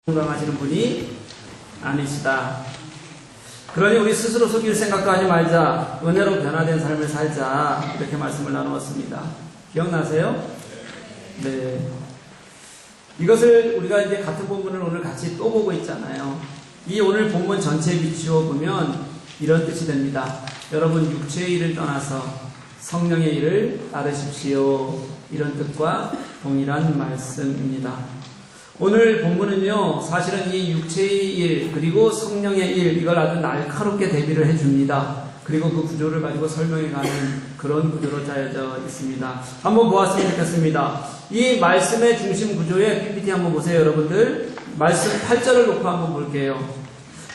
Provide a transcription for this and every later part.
건강하시는 분이 아니시다. 그러니 우리 스스로 속일 생각도 하지 말자. 은혜로 변화된 삶을 살자. 이렇게 말씀을 나누었습니다. 기억나세요? 네. 이것을 우리가 이제 같은 본문을 오늘 같이 또 보고 있잖아요. 이 오늘 본문 전체에 비추어 보면 이런 뜻이 됩니다. 여러분, 육체의 일을 떠나서 성령의 일을 따르십시오. 이런 뜻과 동일한 말씀입니다. 오늘 본문은요, 사실은 이 육체의 일, 그리고 성령의 일, 이걸 아주 날카롭게 대비를 해줍니다. 그리고 그 구조를 가지고 설명해가는 그런 구조로 짜여져 있습니다. 한번 보았으면 좋겠습니다. 이 말씀의 중심 구조에 PPT 한번 보세요, 여러분들. 말씀 8절을 놓고 한번 볼게요.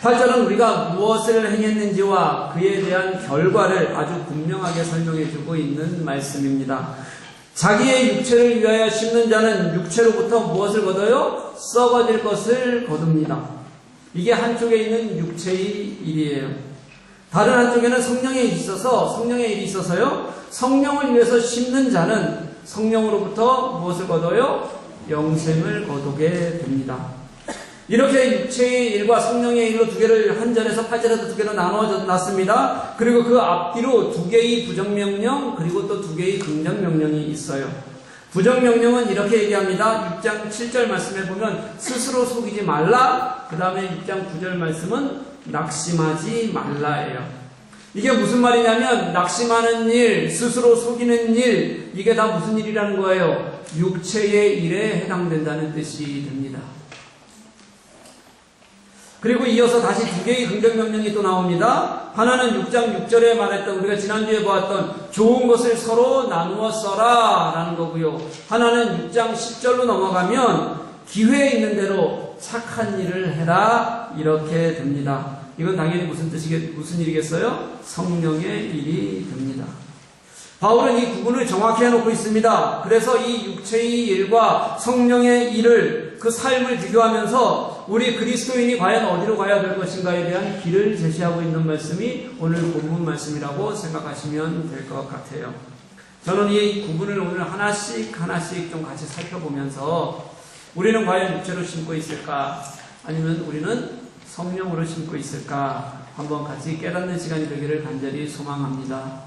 8절은 우리가 무엇을 행했는지와 그에 대한 결과를 아주 분명하게 설명해주고 있는 말씀입니다. 자기의 육체를 위하여 심는 자는 육체로부터 무엇을 거둬요? 썩어질 것을 거둡니다. 이게 한쪽에 있는 육체의 일이에요. 다른 한쪽에는 성령의 일이 있어서요. 성령을 위해서 심는 자는 성령으로부터 무엇을 거둬요? 영생을 거두게 됩니다. 이렇게 육체의 일과 성령의 일로 두 개를 한 절에서 8절에서 두 개로 나누어 놨습니다. 그리고 그 앞뒤로 두 개의 부정명령, 그리고 또 두 개의 긍정명령이 있어요. 부정명령은 이렇게 얘기합니다. 6장 7절 말씀에 보면 스스로 속이지 말라. 그 다음에 6장 9절 말씀은 낙심하지 말라예요. 이게 무슨 말이냐면 낙심하는 일, 스스로 속이는 일, 이게 다 무슨 일이라는 거예요? 육체의 일에 해당된다는 뜻이 됩니다. 그리고 이어서 다시 두 개의 긍정명령이 또 나옵니다. 하나는 6장 6절에 말했던, 우리가 지난주에 보았던 좋은 것을 서로 나누어 써라 라는 거고요. 하나는 6장 10절로 넘어가면 기회 있는 대로 착한 일을 해라, 이렇게 됩니다. 이건 당연히 무슨 일이겠어요? 성령의 일이 됩니다. 바울은 이 구분을 정확히 해놓고 있습니다. 그래서 이 육체의 일과 성령의 일을, 그 삶을 비교하면서 우리 그리스도인이 과연 어디로 가야 될 것인가에 대한 길을 제시하고 있는 말씀이 오늘 본문 말씀이라고 생각하시면 될 것 같아요. 저는 이 구분을 오늘 하나씩 좀 같이 살펴보면서 우리는 과연 육체로 심고 있을까? 아니면 우리는 성령으로 심고 있을까? 한번 같이 깨닫는 시간이 되기를 간절히 소망합니다.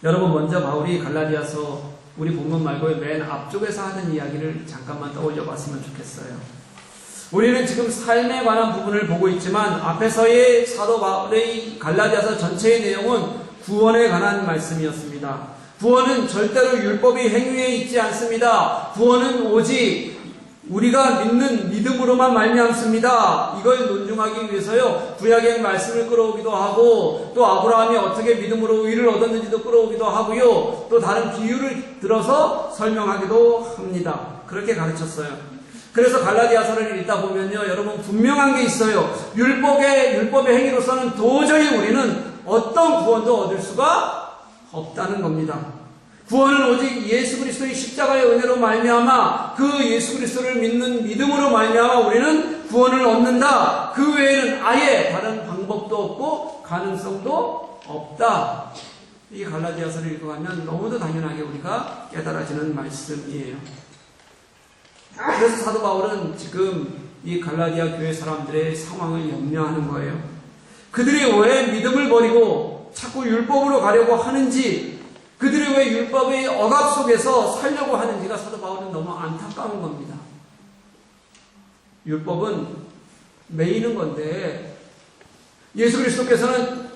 여러분, 먼저 바울이 갈라디아서 우리 본문 말고 맨 앞쪽에서 하던 이야기를 잠깐만 떠올려 봤으면 좋겠어요. 우리는 지금 삶에 관한 부분을 보고 있지만 앞에서의 사도 바울의 갈라디아서 전체의 내용은 구원에 관한 말씀이었습니다. 구원은 절대로 율법의 행위에 있지 않습니다. 구원은 오직 우리가 믿는 믿음으로만 말미암습니다. 이걸 논증하기 위해서요, 구약의 말씀을 끌어오기도 하고, 또 아브라함이 어떻게 믿음으로 의를 얻었는지도 끌어오기도 하고요, 또 다른 비유를 들어서 설명하기도 합니다. 그렇게 가르쳤어요. 그래서 갈라디아서를 읽다 보면요, 여러분, 분명한 게 있어요. 율법의 행위로서는 도저히 우리는 어떤 구원도 얻을 수가 없다는 겁니다. 구원은 오직 예수 그리스도의 십자가의 은혜로 말미암아, 그 예수 그리스도를 믿는 믿음으로 말미암아 우리는 구원을 얻는다. 그 외에는 아예 다른 방법도 없고 가능성도 없다. 이 갈라디아서를 읽어가면 너무도 당연하게 우리가 깨달아지는 말씀이에요. 그래서 사도 바울은 지금 이 갈라디아 교회 사람들의 상황을 염려하는 거예요. 그들이 왜 믿음을 버리고 자꾸 율법으로 가려고 하는지, 그들이 왜 율법의 억압 속에서 살려고 하는지가 사도 바울은 너무 안타까운 겁니다. 율법은 매이는 건데, 예수 그리스도께서는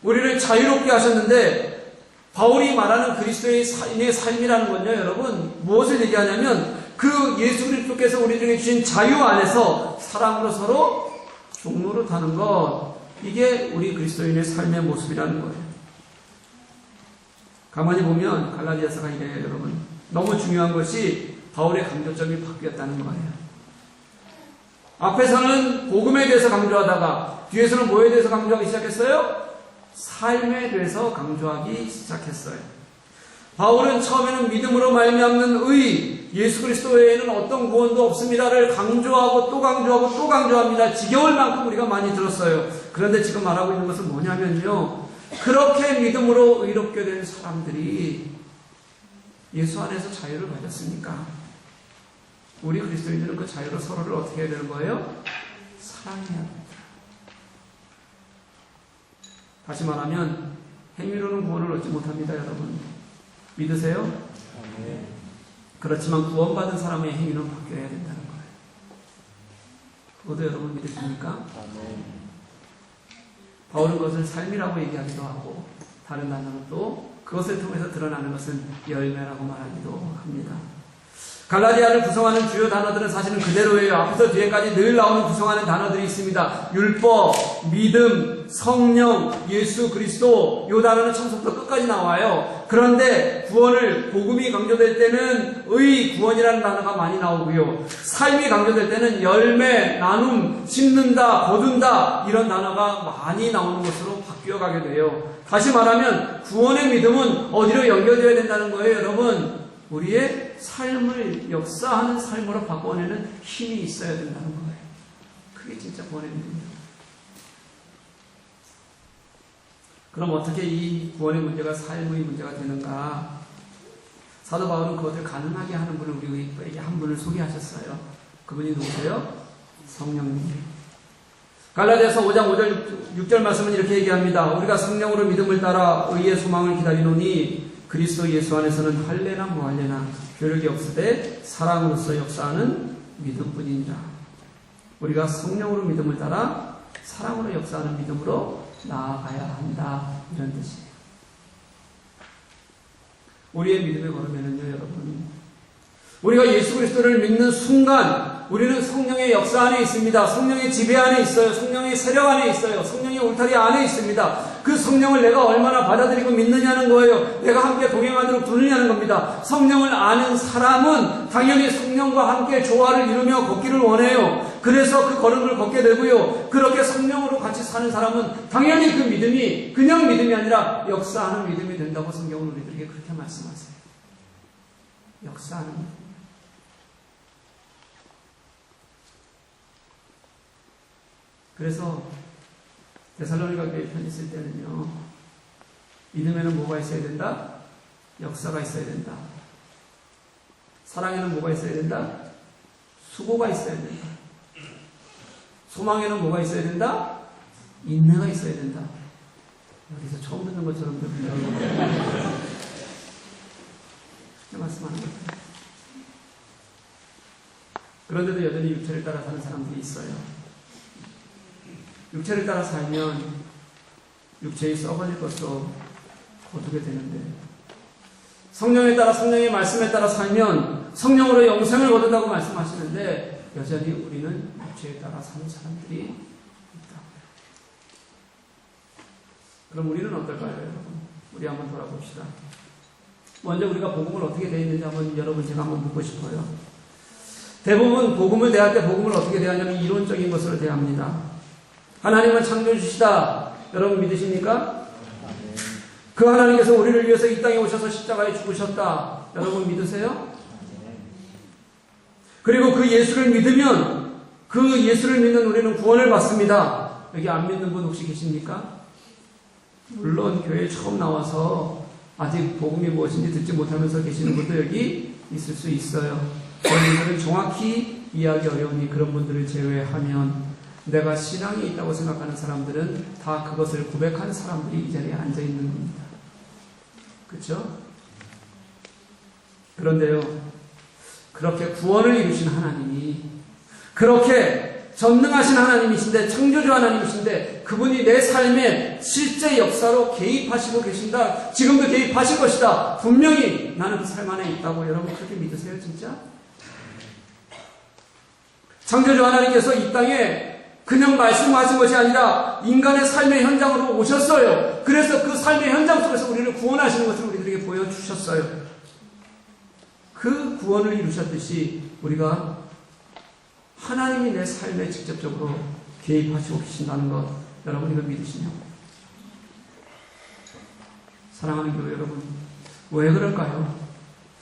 우리를 자유롭게 하셨는데, 바울이 말하는 그리스도의 삶이라는 건요, 여러분, 무엇을 얘기하냐면 그 예수 그리스도께서 우리에게 주신 자유 안에서 사랑으로 서로 종로를 타는 것, 이게 우리 그리스도인의 삶의 모습이라는 거예요. 가만히 보면 갈라디아서가 이래요, 여러분. 너무 중요한 것이 바울의 강조점이 바뀌었다는 거예요. 앞에서는 복음에 대해서 강조하다가 뒤에서는 뭐에 대해서 강조하기 시작했어요? 삶에 대해서 강조하기 시작했어요. 바울은 처음에는 믿음으로 말미암는 의, 예수 그리스도 외에는 어떤 구원도 없습니다를 강조하고 또 강조하고 또 강조합니다. 지겨울 만큼 우리가 많이 들었어요. 그런데 지금 말하고 있는 것은 뭐냐면요, 그렇게 믿음으로 의롭게 된 사람들이 예수 안에서 자유를 가졌습니까? 우리 그리스도인들은 그 자유로 서로를 어떻게 해야 되는 거예요? 사랑해야 됩니다. 다시 말하면 행위로는 구원을 얻지 못합니다, 여러분. 믿으세요? 그렇지만 구원받은 사람의 행위는 바뀌어야 된다는 거예요. 그것도 여러분 믿으십니까? 바울은 그것을 삶이라고 얘기하기도 하고 다른 단어는 또 그것을 통해서 드러나는 것은 열매라고 말하기도 합니다. 갈라디아를 구성하는 주요 단어들은 사실은 그대로예요. 앞에서 뒤에까지 늘 나오는 구성하는 단어들이 있습니다. 율법, 믿음, 성령, 예수 그리스도, 이 단어는 처음부터 끝까지 나와요. 그런데 구원을, 복음이 강조될 때는 의, 구원이라는 단어가 많이 나오고요. 삶이 강조될 때는 열매, 나눔, 심는다, 거둔다 이런 단어가 많이 나오는 것으로 바뀌어가게 돼요. 다시 말하면 구원의 믿음은 어디로 연결되어야 된다는 거예요, 여러분? 우리의 삶을 역사하는 삶으로 바꿔내는 힘이 있어야 된다는 거예요. 그게 진짜 구원의 믿음이에요. 그럼 어떻게 이 구원의 문제가 삶의 문제가 되는가? 사도 바울은 그것을 가능하게 하는 분을 우리에게 한 분을 소개하셨어요. 그분이 누구세요? 성령님. 갈라디아서 5장 5절 6절 말씀은 이렇게 얘기합니다. 우리가 성령으로 믿음을 따라 의의 소망을 기다리노니 그리스도 예수 안에서는 할례나 무할례나 교력이 없으되 사랑으로서 역사하는 믿음뿐이니라. 우리가 성령으로 믿음을 따라 사랑으로 역사하는 믿음으로 나아가야 한다. 이런 뜻이에요. 우리의 믿음에 걸으면은요, 여러분. 우리가 예수 그리스도를 믿는 순간 우리는 성령의 역사 안에 있습니다. 성령의 지배 안에 있어요. 성령의 세력 안에 있어요. 성령의 울타리 안에 있습니다. 그 성령을 내가 얼마나 받아들이고 믿느냐는 거예요. 내가 함께 동행하도록 두느냐는 겁니다. 성령을 아는 사람은 당연히 성령과 함께 조화를 이루며 걷기를 원해요. 그래서 그 걸음을 걷게 되고요. 그렇게 성령으로 같이 사는 사람은 당연히 그 믿음이 그냥 믿음이 아니라 역사하는 믿음이 된다고 성경은 우리들에게 그렇게 말씀하세요. 역사하는 믿음. 그래서 데살로니가 교회에 편지 쓸 때는요, 믿음에는 뭐가 있어야 된다? 역사가 있어야 된다. 사랑에는 뭐가 있어야 된다? 수고가 있어야 된다. 소망에는 뭐가 있어야 된다? 인내가 있어야 된다. 여기서 처음 듣는 것처럼 들립니다. 그렇게 말씀하는 거예요. 그런데도 여전히 육체를 따라 사는 사람들이 있어요. 육체를 따라 살면 육체의 썩어질 것도 거두게 되는데, 성령에 따라 성령의 말씀에 따라 살면 성령으로 영생을 거둔다고 말씀하시는데 여전히 우리는 육체에 따라 사는 사람들이 있다. 그럼 우리는 어떨까요, 여러분? 우리 한번 돌아봅시다. 먼저 우리가 복음을 어떻게 되어 있는지 한번 여러분 제가 한번 묻고 싶어요. 대부분 복음을 대할 때 복음을 어떻게 대하냐면 이론적인 것으로 대합니다. 하나님은 창조주시다. 여러분 믿으십니까? 그 하나님께서 우리를 위해서 이 땅에 오셔서 십자가에 죽으셨다. 여러분 믿으세요? 그리고 그 예수를 믿으면 그 예수를 믿는 우리는 구원을 받습니다. 여기 안 믿는 분 혹시 계십니까? 물론 교회에 처음 나와서 아직 복음이 무엇인지 듣지 못하면서 계시는 분도 여기 있을 수 있어요. 그런 분들은 정확히 이해하기 어려우니 그런 분들을 제외하면 내가 신앙이 있다고 생각하는 사람들은 다 그것을 고백하는 사람들이 이 자리에 앉아 있는 겁니다. 그렇죠? 그런데요, 그렇게 구원을 이루신 하나님이, 그렇게 전능하신 하나님이신데, 창조주 하나님이신데, 그분이 내 삶에 실제 역사로 개입하시고 계신다. 지금도 개입하실 것이다. 분명히 나는 그 삶 안에 있다고. 여러분 그렇게 믿으세요, 진짜? 창조주 하나님께서 이 땅에 그냥 말씀하신 것이 아니라 인간의 삶의 현장으로 오셨어요. 그래서 그 삶의 현장 속에서 우리를 구원하시는 것을 우리들에게 보여주셨어요. 그 구원을 이루셨듯이 우리가 하나님이 내 삶에 직접적으로 개입하시고 계신다는 것, 여러분 이걸 믿으시냐고. 사랑하는 교회 여러분, 왜 그럴까요?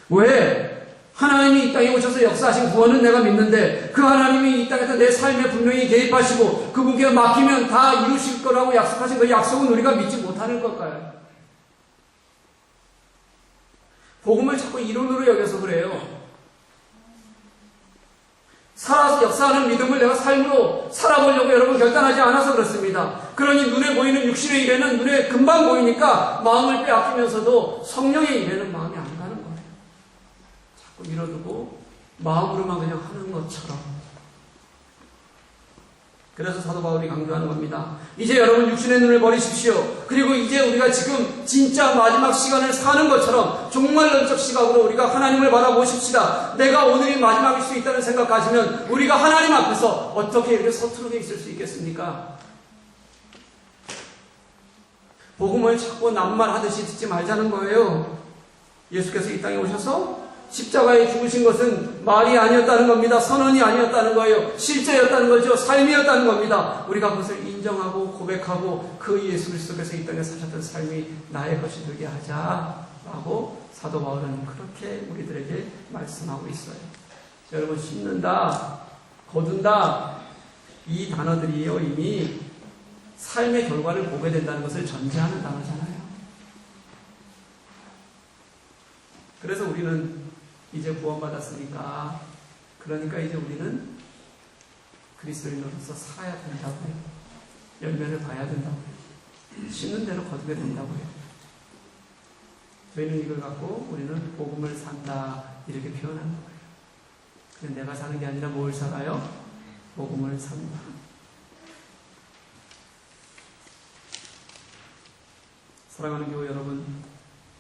왜? 하나님이 이 땅에 오셔서 역사하신 구원은 내가 믿는데 그 하나님이 이 땅에서 내 삶에 분명히 개입하시고 그분께 맡기면 다 이루실 거라고 약속하신 그 약속은 우리가 믿지 못하는 걸까요? 복음을 자꾸 이론으로 여겨서 그래요. 역사하는 믿음을 내가 삶으로 살아보려고 여러분 결단하지 않아서 그렇습니다. 그러니 눈에 보이는 육신의 일에는 눈에 금방 보이니까 마음을 빼앗기면서도 성령의 일에는 마음이 안 가는 거예요. 자꾸 밀어두고 마음으로만 그냥 하는 것처럼. 그래서 사도 바울이 강조하는 겁니다. 이제 여러분 육신의 눈을 버리십시오. 그리고 이제 우리가 지금 진짜 마지막 시간을 사는 것처럼 종말론적 시각으로 우리가 하나님을 바라보십시다. 내가 오늘이 마지막일 수 있다는 생각 가지면 우리가 하나님 앞에서 어떻게 이렇게 서투르게 있을 수 있겠습니까? 복음을 자꾸 낱말하듯이 듣지 말자는 거예요. 예수께서 이 땅에 오셔서 십자가에 죽으신 것은 말이 아니었다는 겁니다. 선언이 아니었다는 거예요. 실제였다는 거죠. 삶이었다는 겁니다. 우리가 그것을 인정하고 고백하고 그 예수 그리스도께서 이 땅에 사셨던 삶이 나의 것이 되게 하자라고 사도 바울은 그렇게 우리들에게 말씀하고 있어요. 여러분, 씻는다, 거둔다, 이 단어들이요 이미 삶의 결과를 보게 된다는 것을 전제하는 단어잖아요. 그래서 우리는 이제 구원받았으니까, 그러니까 이제 우리는 그리스도인으로서 살아야 된다고요. 열매를 봐야 된다고요. 씻는 대로 거두게 된다고요. 저희는 이걸 갖고 우리는 복음을 산다 이렇게 표현하는 거예요. 그냥 내가 사는 게 아니라 뭘 살아요? 복음을 산다. 사랑하는 교회 여러분,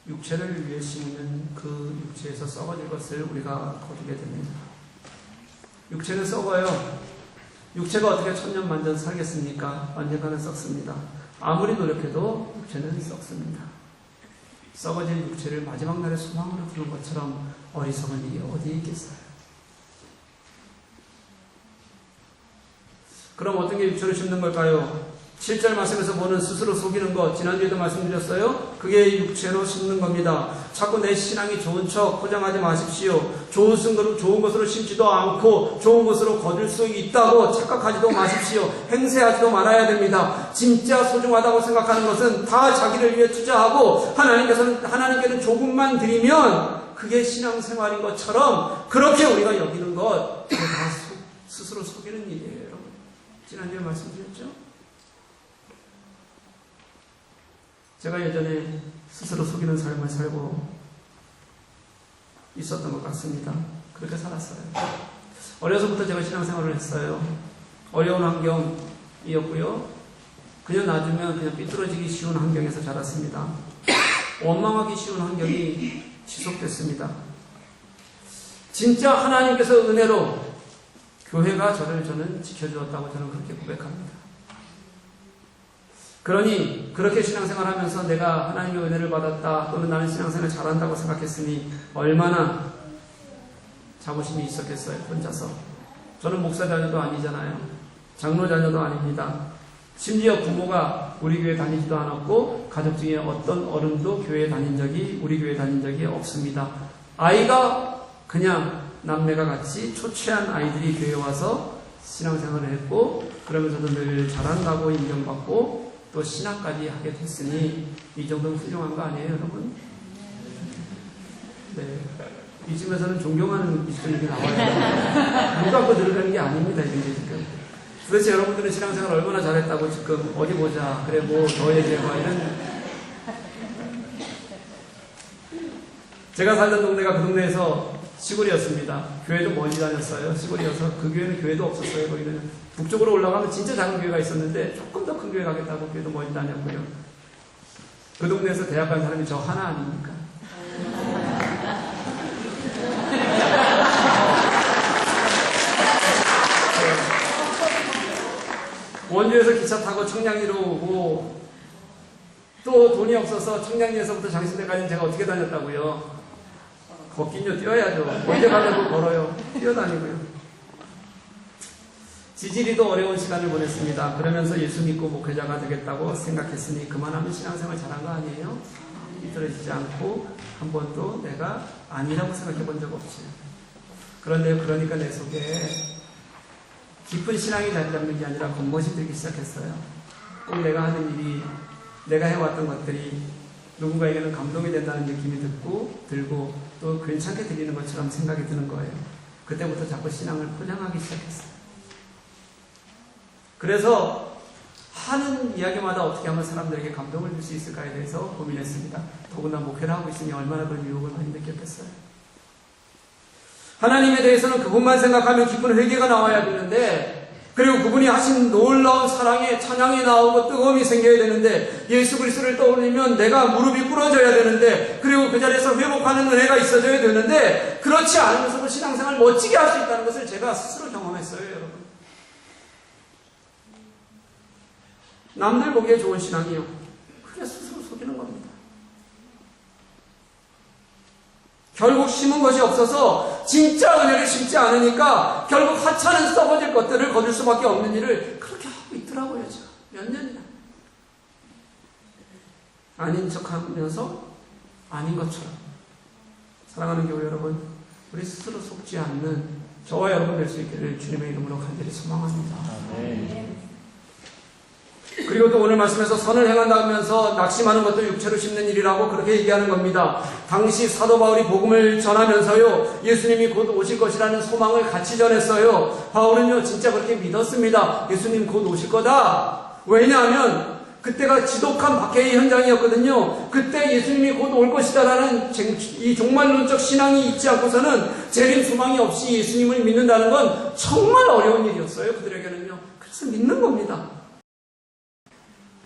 육체를 위해 심으면 그 육체에서 썩어질 것을 우리가 거두게 됩니다. 육체는 썩어요. 육체가 어떻게 천년만년 살겠습니까? 언젠가는 썩습니다. 아무리 노력해도 육체는 썩습니다. 썩어질 육체를 마지막 날의 소망으로 두는 것처럼 어리석은 일이 어디 있겠어요? 그럼 어떤 게 육체를 심는 걸까요? 7절 말씀에서 보는 스스로 속이는 것, 지난주에도 말씀드렸어요. 그게 육체로 심는 겁니다. 자꾸 내 신앙이 좋은 척 포장하지 마십시오. 좋은 것으로 심지도 않고 좋은 것으로 거둘 수 있다고 착각하지도 마십시오. 행세하지도 말아야 됩니다. 진짜 소중하다고 생각하는 것은 다 자기를 위해 투자하고 하나님께는 조금만 드리면 그게 신앙생활인 것처럼 그렇게 우리가 여기는 것, 그게 다 스스로 속이는 일이에요. 여러분, 지난주에 말씀드렸죠? 제가 예전에 스스로 속이는 삶을 살고 있었던 것 같습니다. 그렇게 살았어요. 어려서부터 제가 신앙생활을 했어요. 어려운 환경이었고요. 그냥 놔두면 그냥 삐뚤어지기 쉬운 환경에서 자랐습니다. 원망하기 쉬운 환경이 지속됐습니다. 진짜 하나님께서 은혜로 교회가 저는 지켜주었다고 저는 그렇게 고백합니다. 그러니 그렇게 신앙생활하면서 내가 하나님의 은혜를 받았다 또는 나는 신앙생활을 잘한다고 생각했으니 얼마나 자부심이 있었겠어요. 혼자서. 저는 목사 자녀도 아니잖아요. 장로 자녀도 아닙니다. 심지어 부모가 우리 교회 다니지도 않았고 가족 중에 어떤 어른도 교회에 우리 교회에 다닌 적이 없습니다. 아이가 그냥 남매가 같이 초췌한 아이들이 교회에 와서 신앙생활을 했고 그러면서도 늘 잘한다고 인정받고 또 신학까지 하게 됐으니 이 정도는 훌륭한 거 아니에요, 여러분? 네. 이쯤에서는 존경하는 기준이 나와요. 눈 감고 들어가는 게 아닙니다, 이게 지금. 도대체 여러분들은 신앙생활 얼마나 잘했다고 지금 어디 보자. 그래, 뭐 더 얘기해봐. 이런. 제가 살던 동네가 그 동네에서 시골이었습니다. 교회도 멀리 다녔어요. 시골이어서 그 교회는 교회도 없었어요. 거기는 북쪽으로 올라가면 진짜 작은 교회가 있었는데 조금 더 큰 교회 가겠다고 교회도 멀리 다녔고요. 그 동네에서 대학 간 사람이 저 하나 아닙니까? 원주에서 기차 타고 청량리로 오고 또 돈이 없어서 청량리에서부터 장신대까지는 제가 어떻게 다녔다고요? 걷긴요, 뛰어야죠. 언제 가려고 걸어요. 뛰어다니고요. 지지리도 어려운 시간을 보냈습니다. 그러면서 예수 믿고 목회자가 되겠다고 생각했으니 그만하면 신앙생활 잘한 거 아니에요? 삐뚤어지지 않고 한 번도 내가 아니라고 생각해 본 적 없지. 그러니까 내 속에 깊은 신앙이 자리 잡는 게 아니라 겉멋이 들기 시작했어요. 꼭 내가 하는 일이, 내가 해왔던 것들이 누군가에게는 감동이 된다는 느낌이 들고 또 괜찮게 들리는 것처럼 생각이 드는 거예요. 그때부터 자꾸 신앙을 포장하기 시작했어요. 그래서 하는 이야기마다 어떻게 하면 사람들에게 감동을 줄 수 있을까에 대해서 고민했습니다. 더군다나 목회를 하고 있으니 얼마나 그런 유혹을 많이 느꼈겠어요. 하나님에 대해서는 그분만 생각하면 기쁜 회개가 나와야 되는데, 그리고 그분이 하신 놀라운 사랑에 찬양이 나오고 뜨거움이 생겨야 되는데, 예수 그리스도를 떠올리면 내가 무릎이 꿇어져야 되는데, 그리고 그 자리에서 회복하는 은혜가 있어져야 되는데, 그렇지 않으면서도 신앙생활을 멋지게 할 수 있다는 것을 제가 스스로 경험했어요, 여러분. 남들 보기에 좋은 신앙이요. 그게 스스로 속이는 겁니다. 결국 심은 것이 없어서 진짜 은혜를 심지 않으니까 결국 하찮은 썩어질 것들을 거둘 수밖에 없는 일을 그렇게 하고 있더라고요. 제가 몇 년이나. 아닌 척하면서 아닌 것처럼. 사랑하는 교회 여러분, 우리 스스로 속지 않는 저와 여러분 될 수 있기를 주님의 이름으로 간절히 소망합니다. 그리고 또 오늘 말씀에서 선을 행한다면서 낙심하는 것도 육체로 심는 일이라고 그렇게 얘기하는 겁니다. 당시 사도 바울이 복음을 전하면서요, 예수님이 곧 오실 것이라는 소망을 같이 전했어요. 바울은요 진짜 그렇게 믿었습니다. 예수님 곧 오실 거다. 왜냐하면 그때가 지독한 박해의 현장이었거든요. 그때 예수님이 곧 올 것이다라는 이 종말론적 신앙이 있지 않고서는 재림 소망이 없이 예수님을 믿는다는 건 정말 어려운 일이었어요. 그들에게는요. 그래서 믿는 겁니다.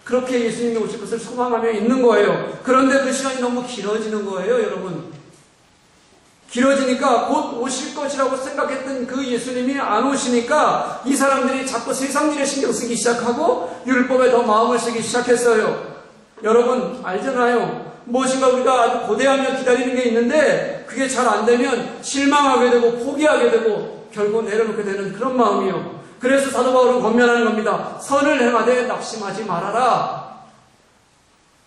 그렇게 예수님이 오실 것을 소망하며 있는 거예요. 그런데 그 시간이 너무 길어지는 거예요, 여러분. 길어지니까 곧 오실 것이라고 생각했던 그 예수님이 안 오시니까 이 사람들이 자꾸 세상 일에 신경 쓰기 시작하고 율법에 더 마음을 쓰기 시작했어요. 여러분 알잖아요. 무엇인가 우리가 아주 고대하며 기다리는 게 있는데 그게 잘 안 되면 실망하게 되고 포기하게 되고 결국 내려놓게 되는 그런 마음이요. 그래서 사도 바울은 권면하는 겁니다. 선을 행하되 낙심하지 말아라.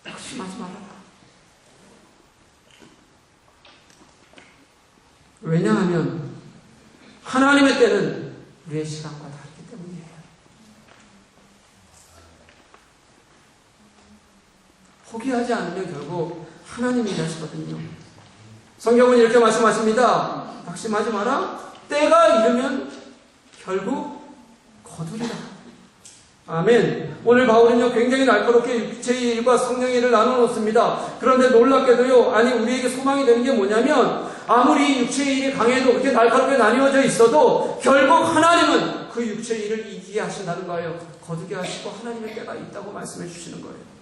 낙심하지 말아라. 왜냐하면 하나님의 때는 우리의 시간과 다르기 때문이에요. 포기하지 않으면 결국 하나님이 일하시거든요. 성경은 이렇게 말씀하십니다. 낙심하지 마라. 때가 이르면 결국 거두리라. 아멘. 오늘 바울은요 굉장히 날카롭게 육체의 일과 성령의 일을 나눠놓습니다. 그런데 놀랍게도요, 아니 우리에게 소망이 되는 게 뭐냐면 아무리 육체의 일이 강해도 그렇게 날카롭게 나뉘어져 있어도 결국 하나님은 그 육체의 일을 이기게 하신다는 거예요. 거두게 하시고 하나님의 때가 있다고 말씀해 주시는 거예요.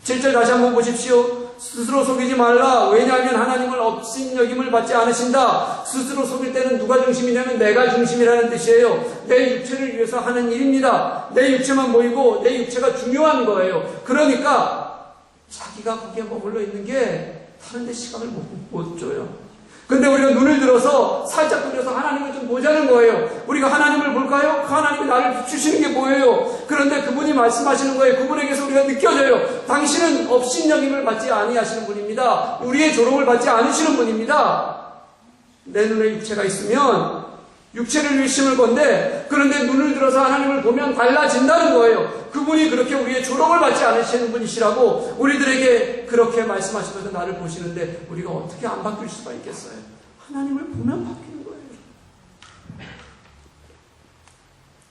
7절 다시 한번 보십시오. 스스로 속이지 말라. 왜냐하면 하나님을 업신여김을 받지 않으신다. 스스로 속일 때는 누가 중심이냐면 내가 중심이라는 뜻이에요. 내 육체를 위해서 하는 일입니다. 내 육체만 보이고 내 육체가 중요한 거예요. 그러니까 자기가 거기에 머물러 있는 게 다른 데 시간을 못 줘요. 근데 우리가 눈을 들어서 살짝 돌려서 하나님을 좀 보자는 거예요. 우리가 하나님을 볼까요? 그 하나님이 나를 비추시는 게 뭐예요? 그런데 그분이 말씀하시는 거예요. 그분에게서 우리가 느껴져요. 당신은 업신여김을 받지 아니하시는 분입니다. 우리의 조롱을 받지 않으시는 분입니다. 내 눈에 육체가 있으면 육체를 위해 심을 건데, 그런데 눈을 들어서 하나님을 보면 달라진다는 거예요. 그분이 그렇게 우리의 조롱을 받지 않으시는 분이시라고 우리들에게 그렇게 말씀하시면서 나를 보시는데 우리가 어떻게 안 바뀔 수가 있겠어요? 하나님을 보면 바뀌는 거예요.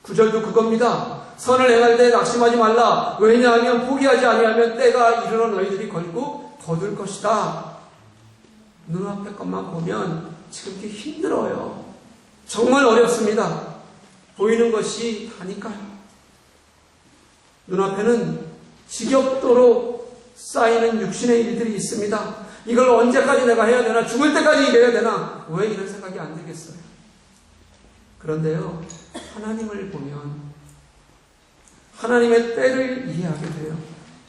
9절도 그겁니다. 선을 행할 때 낙심하지 말라. 왜냐하면 포기하지 아니하면 때가 이르러 너희들이 결국 거둘 것이다. 눈앞의 것만 보면 지금 이렇게 힘들어요. 정말 어렵습니다. 보이는 것이 다니까요. 눈앞에는 지겹도록 쌓이는 육신의 일들이 있습니다. 이걸 언제까지 내가 해야 되나? 죽을 때까지 일해야 되나? 왜 이런 생각이 안 들겠어요? 그런데요, 하나님을 보면 하나님의 때를 이해하게 돼요.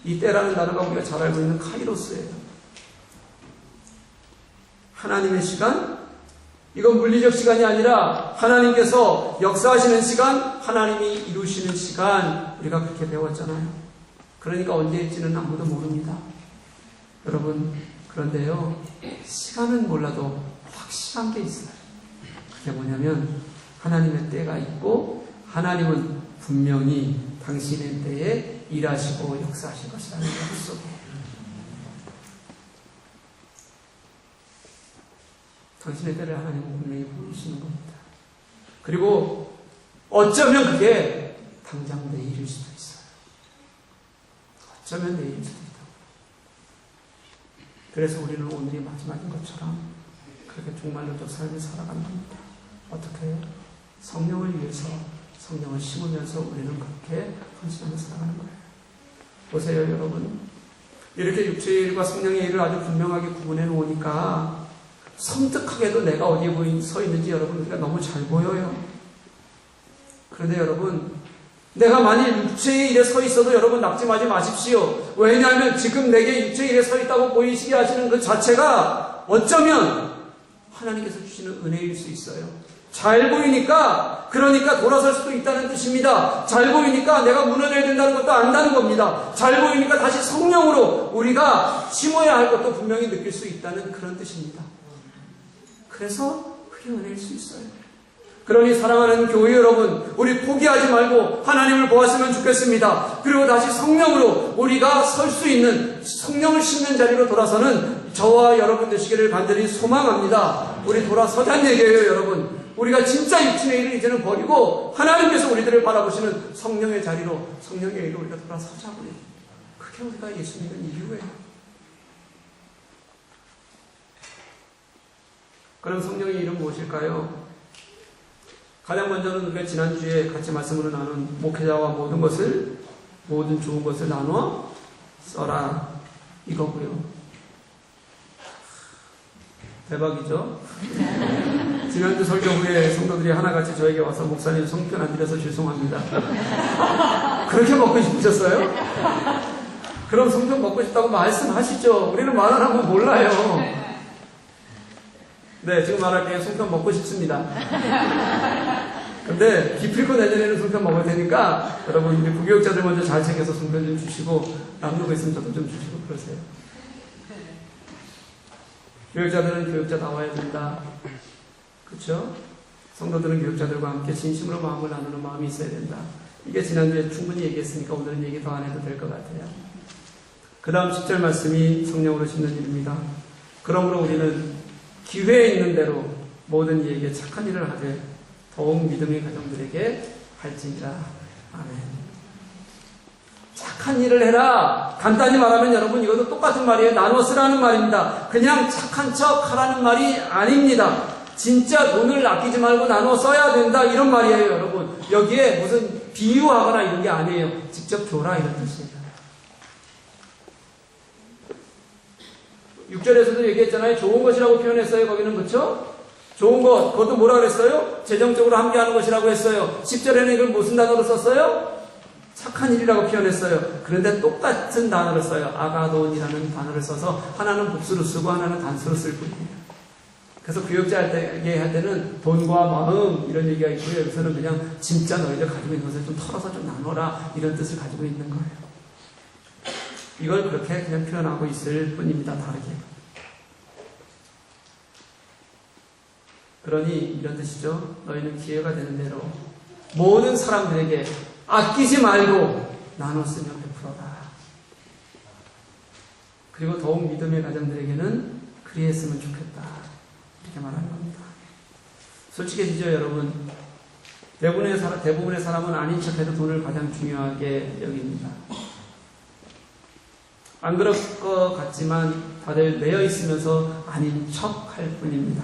이 때라는 단어가 우리가 잘 알고 있는 카이로스예요. 하나님의 시간? 이건 물리적 시간이 아니라 하나님께서 역사하시는 시간, 하나님이 이루시는 시간, 우리가 그렇게 배웠잖아요. 그러니까 언제일지는 아무도 모릅니다. 여러분, 그런데요, 시간은 몰라도 확실한 게 있어요. 그게 뭐냐면 하나님의 때가 있고 하나님은 분명히 당신의 때에 일하시고 역사하실 것이라는 약속이에요. 당신의 때를 하나님은 분명히 보이시는 겁니다. 그리고 어쩌면 그게 당장 내일일 수도 있어요. 어쩌면 내일일 수도 있다고. 그래서 우리는 오늘이 마지막인 것처럼 그렇게 종말론적 삶을 살아가는 겁니다. 어떻게 해요? 성령을 위해서 성령을 심으면서 우리는 그렇게 헌신하며 살아가는 거예요. 보세요, 여러분. 이렇게 육체의 일과 성령의 일을 아주 분명하게 구분해 놓으니까 섬뜩하게도 내가 어디에 서 있는지 여러분 우리가 너무 잘 보여요. 그런데 여러분, 내가 만일 육체의 일에 서 있어도 여러분 낙심하지 마십시오. 왜냐하면 지금 내게 육체의 일에 서 있다고 보이시게 하시는 그 자체가 어쩌면 하나님께서 주시는 은혜일 수 있어요. 잘 보이니까, 그러니까 돌아설 수도 있다는 뜻입니다. 잘 보이니까 내가 무너져야 된다는 것도 안다는 겁니다. 잘 보이니까 다시 성령으로 우리가 심어야 할 것도 분명히 느낄 수 있다는 그런 뜻입니다. 그래서 그게 은혜일 수 있어요. 그러니 사랑하는 교회 여러분, 우리 포기하지 말고 하나님을 보았으면 좋겠습니다. 그리고 다시 성령으로 우리가 설 수 있는, 성령을 심는 자리로 돌아서는 저와 여러분 되시기를 간절히 소망합니다. 우리 돌아서자는 얘기예요, 여러분. 우리가 진짜 육신의 일을 이제는 버리고 하나님께서 우리들을 바라보시는 성령의 자리로, 성령의 일로 우리가 돌아서자고요. 그게 우리가 예수 믿는 이유예요. 그럼 성령의 일은 무엇일까요? 가장 먼저는 우리가 지난주에 같이 말씀으로 나눈 목회자와 모든 좋은 것을 나누어 써라, 이거고요. 대박이죠? 지난주 설교 후에 성도들이 하나같이 저에게 와서 목사님 성편 안 드려서 죄송합니다. 그렇게 먹고 싶으셨어요? 그럼 성편 먹고 싶다고 말씀하시죠. 우리는 말 안 하면 몰라요. 네, 지금 말할게요. 송편 먹고 싶습니다. 근데 기필코 내년에는 송편 먹을 테니까 여러분 우리 부교육자들 먼저 잘 챙겨서 송편 좀 주시고 남는 거 있으면 저도 좀 주시고 그러세요. 교육자들은 교육자 나와야 된다. 그렇죠? 성도들은 교육자들과 함께 진심으로 마음을 나누는 마음이 있어야 된다. 이게 지난주에 충분히 얘기했으니까 오늘은 얘기 더 안 해도 될 것 같아요. 그 다음 10절 말씀이 성령으로 심는 일입니다. 그러므로 우리는 기회에 있는 대로 모든 이에게 착한 일을 하되 더욱 믿음의 가정들에게 할지니라. 아멘. 착한 일을 해라. 간단히 말하면 여러분 이것도 똑같은 말이에요. 나눠 쓰라는 말입니다. 그냥 착한 척 하라는 말이 아닙니다. 진짜 돈을 아끼지 말고 나눠 써야 된다 이런 말이에요, 여러분. 여기에 무슨 비유하거나 이런 게 아니에요. 직접 줘라 이런 뜻이에요. 6절에서도 얘기했잖아요. 좋은 것이라고 표현했어요. 거기는 그렇죠? 좋은 것, 그것도 뭐라 그랬어요? 재정적으로 함께하는 것이라고 했어요. 10절에는 이걸 무슨 단어로 썼어요? 착한 일이라고 표현했어요. 그런데 똑같은 단어를 써요. 아가돈이라는 단어를 써서 하나는 복수로 쓰고 하나는 단수로 쓸 뿐이에요. 그래서 교육자 할 때는 돈과 마음 이런 얘기가 있고요. 여기서는 그냥 진짜 너희들 가지고 있는 것을 좀 털어서 좀 나눠라 이런 뜻을 가지고 있는 거예요. 이걸 그렇게 그냥 표현하고 있을 뿐입니다. 다르게. 그러니 이런 뜻이죠. 너희는 기회가 되는 대로 모든 사람들에게 아끼지 말고 나눠 쓰며 베풀어라. 그리고 더욱 믿음의 가정들에게는 그리했으면 좋겠다. 이렇게 말하는 겁니다. 솔직해지죠, 여러분? 대부분의 사람은 아닌 척해도 돈을 가장 중요하게 여깁니다. 안 그럴 것 같지만 다들 매여 있으면서 아닌 척 할 뿐입니다.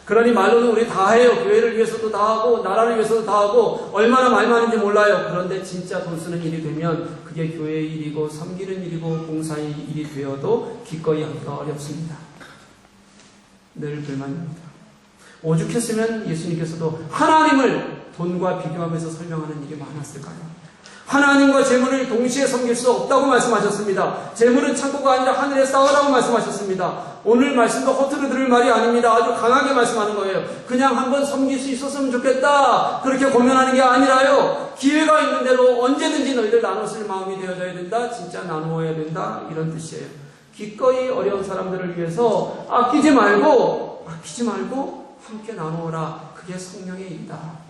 그러니 말로는 우리 다 해요. 교회를 위해서도 다 하고 나라를 위해서도 다 하고 얼마나 말 많은지 몰라요. 그런데 진짜 돈 쓰는 일이 되면 그게 교회의 일이고 섬기는 일이고 봉사의 일이 되어도 기꺼이 하기가 어렵습니다. 늘 불만입니다. 오죽했으면 예수님께서도 하나님을 돈과 비교하면서 설명하는 일이 많았을까요? 하나님과 재물을 동시에 섬길 수 없다고 말씀하셨습니다. 재물은 창고가 아니라 하늘에 쌓으라고 말씀하셨습니다. 오늘 말씀도 허투루 들을 말이 아닙니다. 아주 강하게 말씀하는 거예요. 그냥 한번 섬길 수 있었으면 좋겠다 그렇게 고민하는 게 아니라요. 기회가 있는 대로 언제든지 너희들 나눠 쓸 마음이 되어져야 된다. 진짜 나누어야 된다. 이런 뜻이에요. 기꺼이 어려운 사람들을 위해서 아끼지 말고 함께 나누어라. 그게 성령의 일이다.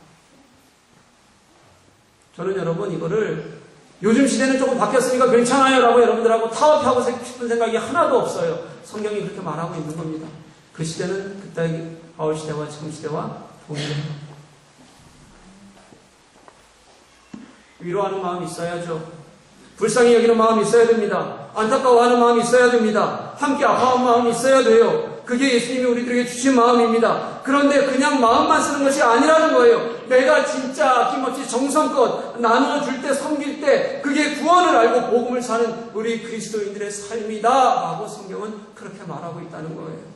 저는 여러분 이거를 요즘 시대는 조금 바뀌었으니까 괜찮아요 라고 여러분들하고 타협하고 싶은 생각이 하나도 없어요. 성경이 그렇게 말하고 있는 겁니다. 그 시대는 그때 바울 시대와 지금 시대와 동일해요. 위로하는 마음이 있어야죠. 불쌍히 여기는 마음이 있어야 됩니다. 안타까워하는 마음이 있어야 됩니다. 함께 아파하는 마음이 있어야 돼요. 그게 예수님이 우리들에게 주신 마음입니다. 그런데 그냥 마음만 쓰는 것이 아니라는 거예요. 내가 진짜 아낌없이 정성껏 나누어줄 때, 섬길 때 그게 구원을 알고 복음을 사는 우리 그리스도인들의 삶이다 라고 성경은 그렇게 말하고 있다는 거예요.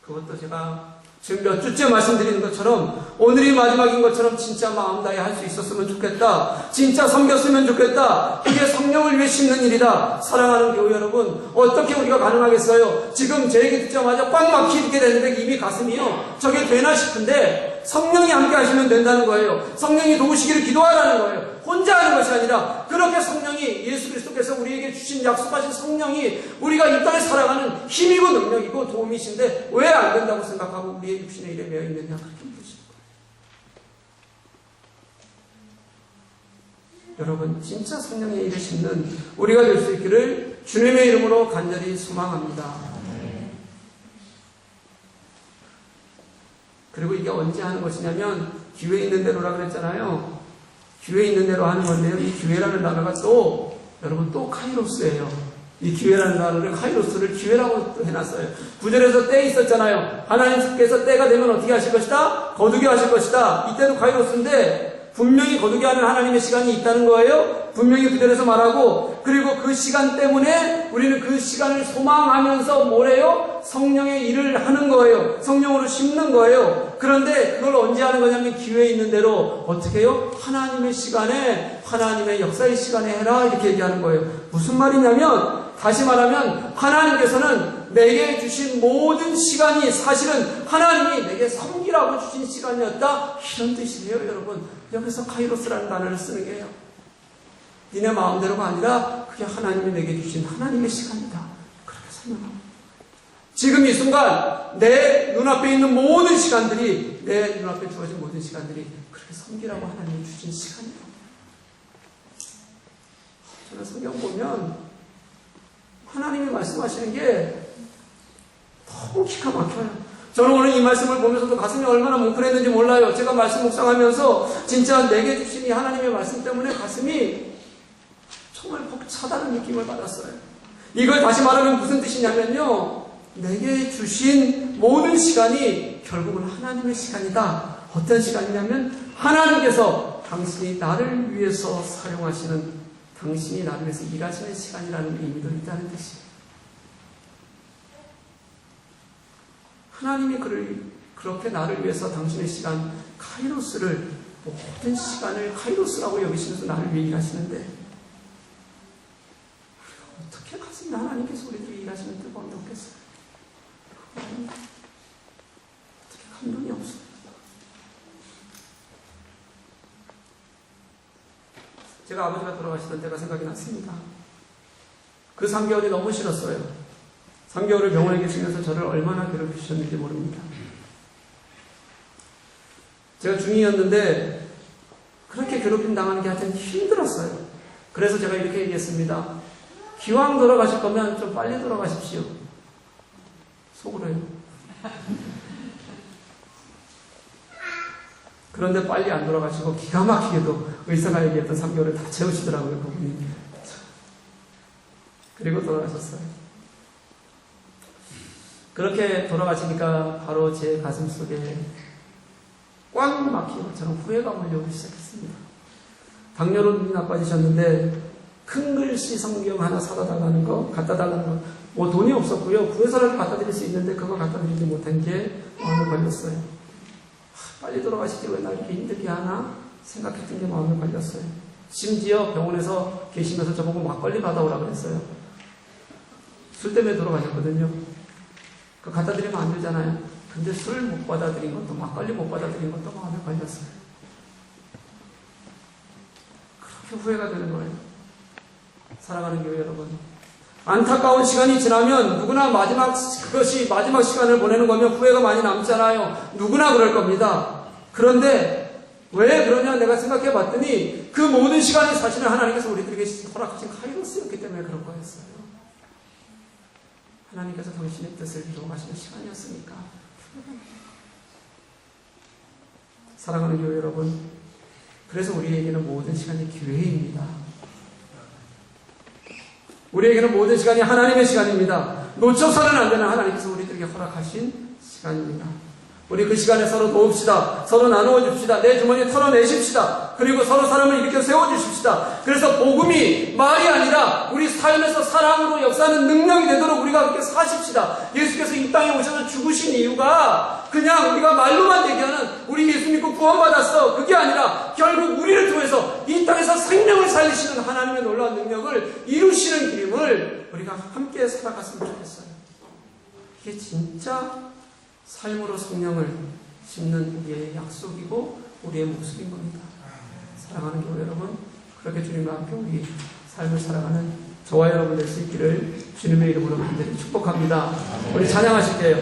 그것도 제가 지금 몇 주째 말씀드리는 것처럼 오늘이 마지막인 것처럼 진짜 마음 다해 할 수 있었으면 좋겠다. 진짜 섬겼으면 좋겠다. 그게 성령을 위해 심는 일이다. 사랑하는 교회 여러분, 어떻게 우리가 가능하겠어요? 지금 제 얘기 듣자마자 꽉 막히게 되는데 이미 가슴이요. 저게 되나 싶은데 성령이 함께 하시면 된다는 거예요. 성령이 도우시기를 기도하라는 거예요. 혼자 하는 것이 아니라 그렇게 성령이 예수 그리스도께서 우리에게 주신 약속하신 성령이 우리가 이 땅에 살아가는 힘이고 능력이고 도움이신데 왜 안 된다고 생각하고 우리의 육신의 일에 매여 있느냐 그렇게 물으시는 거예요. 여러분 진짜 성령의 일에 심는 우리가 될 수 있기를 주님의 이름으로 간절히 소망합니다. 그리고 이게 언제 하는 것이냐면 기회 있는 대로라 그랬잖아요. 기회 있는 대로 하는 건데요. 이 기회라는 단어가 또 여러분 또 카이로스예요. 이 기회라는 단어를 카이로스를 기회라고 또 해놨어요. 9절에서 때 있었잖아요. 하나님께서 때가 되면 어떻게 하실 것이다? 거두게 하실 것이다. 이때도 카이로스인데 분명히 거두게 하는 하나님의 시간이 있다는 거예요. 분명히 9절에서 말하고 그리고 그 시간 때문에 우리는 그 시간을 소망하면서 뭐래요? 성령의 일을 하는 거예요. 성령으로 심는 거예요. 그런데 그걸 언제 하는 거냐면 기회 있는 대로 어떻게 해요? 하나님의 시간에 하나님의 역사의 시간에 해라 이렇게 얘기하는 거예요. 무슨 말이냐면 다시 말하면 하나님께서는 내게 주신 모든 시간이 사실은 하나님이 내게 섬기라고 주신 시간이었다 이런 뜻이에요. 여러분 여기서 카이로스라는 단어를 쓰는 게요. 니네 마음대로가 아니라 그게 하나님이 내게 주신 하나님의 시간이다. 그렇게 설명합니다. 지금 이 순간 내 눈앞에 있는 모든 시간들이 내 눈앞에 주어진 모든 시간들이 그렇게 섬기라고 하나님이 주신 시간이다. 저는 성경 보면 하나님이 말씀하시는 게 너무 기가 막혀요. 저는 오늘 이 말씀을 보면서도 가슴이 얼마나 뭉클했는지 몰라요. 제가 말씀 묵상하면서 진짜 내게 주신 이 하나님의 말씀 때문에 가슴이 정말 벅차다는 느낌을 받았어요. 이걸 다시 말하면 무슨 뜻이냐면요. 내게 주신 모든 시간이 결국은 하나님의 시간이다. 어떤 시간이냐면 하나님께서 당신이 나를 위해서 사용하시는 당신이 나를 위해서 일하시는 시간이라는 의미도 있다는 뜻이에요. 하나님이 그렇게 나를 위해서 당신의 시간 카이로스를 모든 시간을 카이로스라고 여기시면서 나를 위해 일하시는데 어떻게 가슴이 하나님께서 우리들이 일하시는 뜨거움이 없겠어요? 어떻게 감동이 없어요? 제가 아버지가 돌아가시던 때가 생각이 났습니다. 그 3개월이 너무 싫었어요. 3개월을 병원에 계시면서 저를 얼마나 괴롭히셨는지 모릅니다. 제가 중2였는데 그렇게 괴롭힘 당하는 게 하여튼 힘들었어요. 그래서 제가 이렇게 얘기했습니다. 기왕 돌아가실 거면 좀 빨리 돌아가십시오. 속으로요. 그런데 빨리 안 돌아가시고 기가 막히게도 의사가 얘기했던 3개월을 다 채우시더라고요. 그분이. 그리고 돌아가셨어요. 그렇게 돌아가시니까 바로 제 가슴 속에 꽉 막힌 것처럼 후회가 몰려오기 시작했습니다. 당뇨로 눈이 나빠지셨는데 큰 글씨 성경 하나 사다 달라는 거, 갖다 달라는 거, 뭐 돈이 없었고요. 구해서라도 갖다 드릴 수 있는데 그거 갖다 드리지 못한 게 마음에 걸렸어요. 빨리 돌아가시지 왜 날 이렇게 힘들게 하나 생각했던 게 마음에 걸렸어요. 심지어 병원에서 계시면서 저보고 막걸리 받아오라 그랬어요. 술 때문에 돌아가셨거든요. 그거 갖다 드리면 안 되잖아요. 근데 술 못 받아들인 것도 막걸리 못 받아들인 것도 마음에 걸렸어요. 그렇게 후회가 되는 거예요. 사랑하는 교회 여러분, 안타까운 시간이 지나면 누구나 그것이 마지막 시간을 보내는 거면 후회가 많이 남잖아요. 누구나 그럴 겁니다. 그런데 왜 그러냐 내가 생각해 봤더니 그 모든 시간이 사실은 하나님께서 우리들에게 허락하신 카이로스였기 때문에 그런 거였어요. 하나님께서 당신의 뜻을 이루어 가시는 시간이었습니까? 사랑하는 교회 여러분, 그래서 우리에게는 모든 시간이 기회입니다. 우리에게는 모든 시간이 하나님의 시간입니다. 놓쳐서는 안 되는 하나님께서 우리들에게 허락하신 시간입니다. 우리 그 시간에 서로 도웁시다. 서로 나누어 줍시다. 내 주머니에 털어내십시다. 그리고 서로 사람을 일으켜 세워주십시다. 그래서 복음이 말이 아니라 우리 삶에서 사랑으로 역사하는 능력이 되도록 우리가 그렇게 사십시다. 예수께서 이 땅에 오셔서 죽으신 이유가 그냥 우리가 말로만 얘기하는 우리 예수 믿고 구원받았어, 그게 아니라 결국 우리를 통해서 이 땅에서 생명을 살리시는 하나님의 놀라운 능력을 이루시는 길임을 우리가 함께 살아갔으면 좋겠어요. 이게 진짜 삶으로 성령을 심는 우리의 약속이고 우리의 모습인 겁니다. 사랑하는 교회 여러분, 그렇게 주님과 함께 우리 삶을 살아가는 저와 여러분 될 수 있기를 주님의 이름으로 간절히 축복합니다. 우리 찬양하실게요.